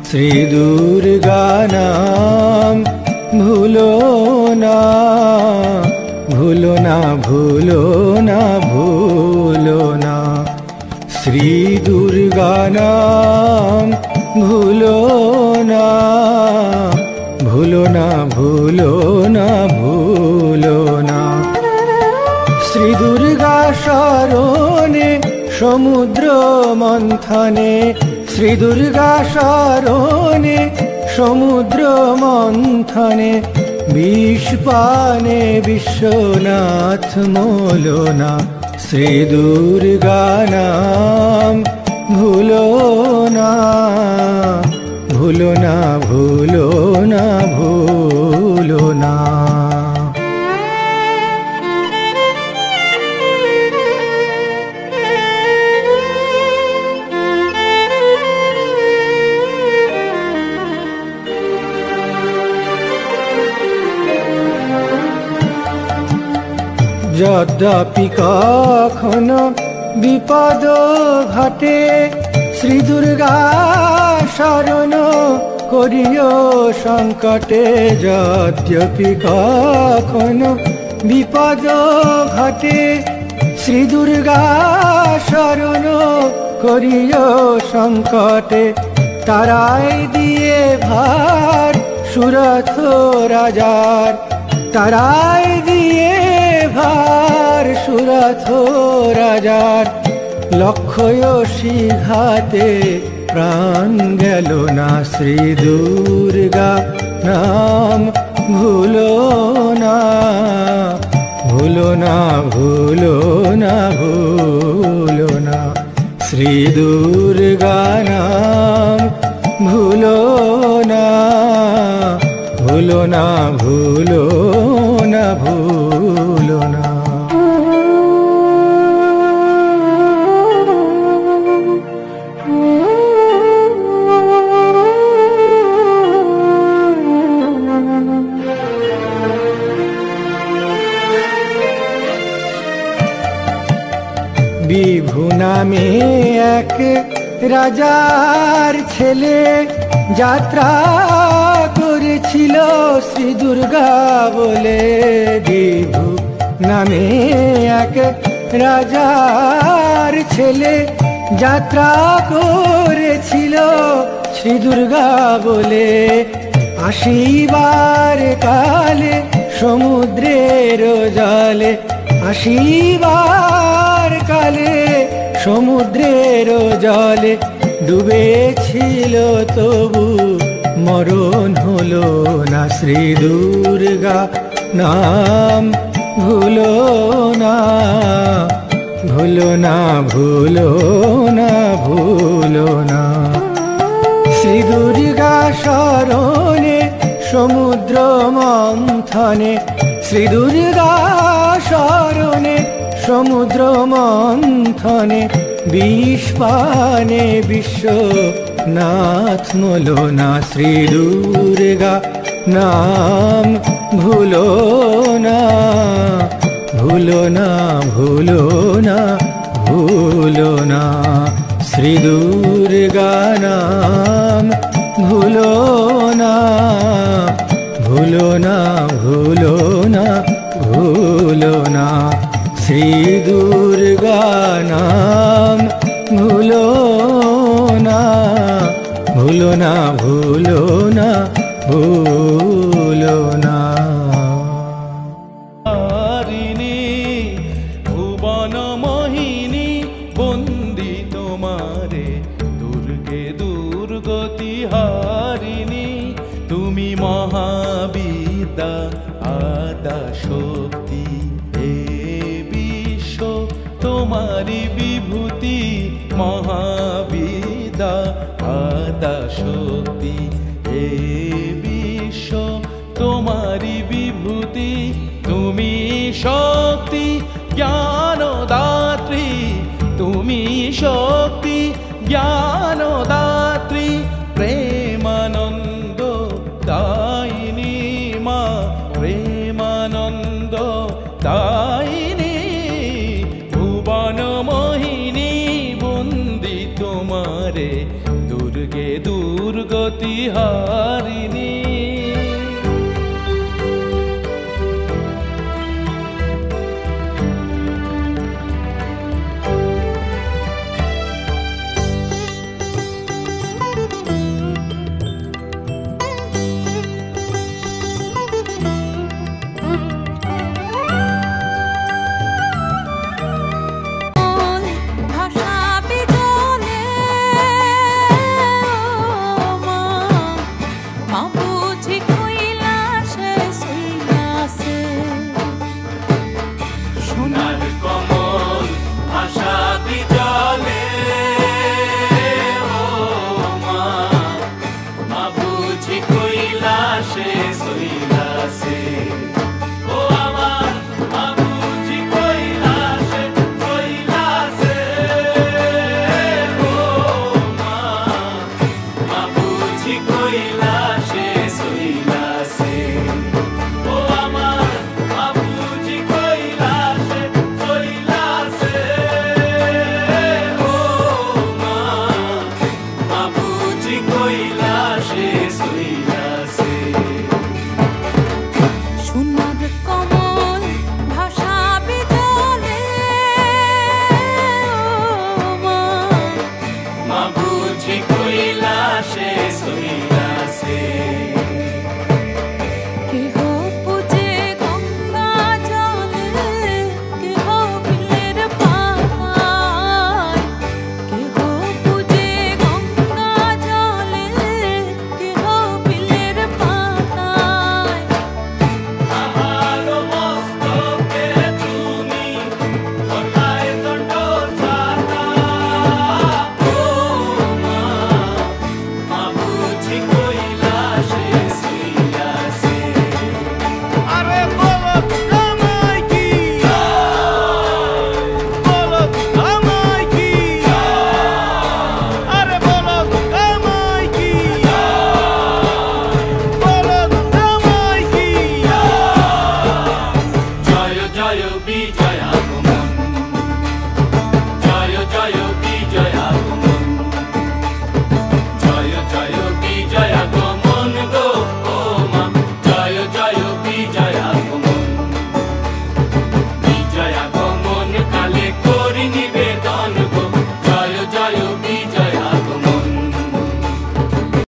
শ্রী দুর্গা নাম ভুলো না, ভুলো না, ভুলো না, ভুলো না। শ্রী দুর্গা নাম ভুলো না, ভুলো না, ভুলো না, ভুলো না। শ্রী দুর্গা শরণে সমুদ্র মন্থনে, শ্রী দুর্গা শরণে সমুদ্র মন্থনে, বিষ পানে বিশ্বনাথ মোলো না। শ্রী দুর্গা নাম ভুলো না, ভুলো না, ভুলো না, ভুলো না। যদ্যপি কখনো বিপদ ঘটে, শ্রী দুর্গা শরণ করিও সংকটে। যদ্যপি কখনো বিপদ ঘটে, শ্রী দুর্গা শরণ করিও সংকটে। তারাই দিয়ে ভার সুরথ রাজার, তারাই দিয়ে ভার সুরথ রাজার। লক্ষ্যয়সী ঘাতে প্রাণ গেল না, শ্রী দুর্গা নাম ভুলো না, ভুলো না, ভুলো না, ভুলো না। শ্রী দুর্গা নাম ভুলো না, ভুলো না, ভুলো না, ভুলো না। বিভু নামে এক রাজার ছেলে যাত্রা করেছিল শ্রী দুর্গা বলে। বিভু নামে এক রাজার ছেলে যাত্রা করেছিল শ্রী দুর্গা বলে। আসিবার কালে সমুদ্রের জলে, আসিবার কালে সমুদ্রের জলে। ডুবেছিল তবু মরণ হলো না, শ্রী দুর্গা নাম ভুলো না, ভুলো না, ভুলো না, ভুলো না। শ্রী দুর্গা শরণে সমুদ্র মন্থনে, শ্রী দুর্গা শরণে সমুদ্র মন্থনে। বিষ পানে বিশ্বনাথ মোলো না, শ্রী দুর্গা নাম ভুলো না, ভুলো না, ভুলো না, ভুলো না। শ্রী দুর্গা নাম ভুলো না, ভুলো না, ভুলো না, ভুলো না। শ্রী দুর্গা নাম ভুলো না, ভুলো না, ভুলো না, ভুলো না। ভুবন মোহিনী বন্দি তোমারে, দুর্গে দুর্গতি হারিণী। তুমি মহাবিদ্যা আদা শক্তি, এ বিশ্ব তোমারি বিভূতি। মহাবিদ্যা আদা শক্তি, এ বিশ্ব তোমারি বিভূতি। তুমি শক্তি জ্ঞানদাত্রী, তুমি শক্তি জ্ঞানদাত্রী। প্রেমানন্দ দায়িনী মা, প্রেমানন্দ দায়িনী। ভুবন মোহিনী বন্দি তোমারে, দুর্গে দুর্গে দুর্গতি হারিনি। জয় বিজয়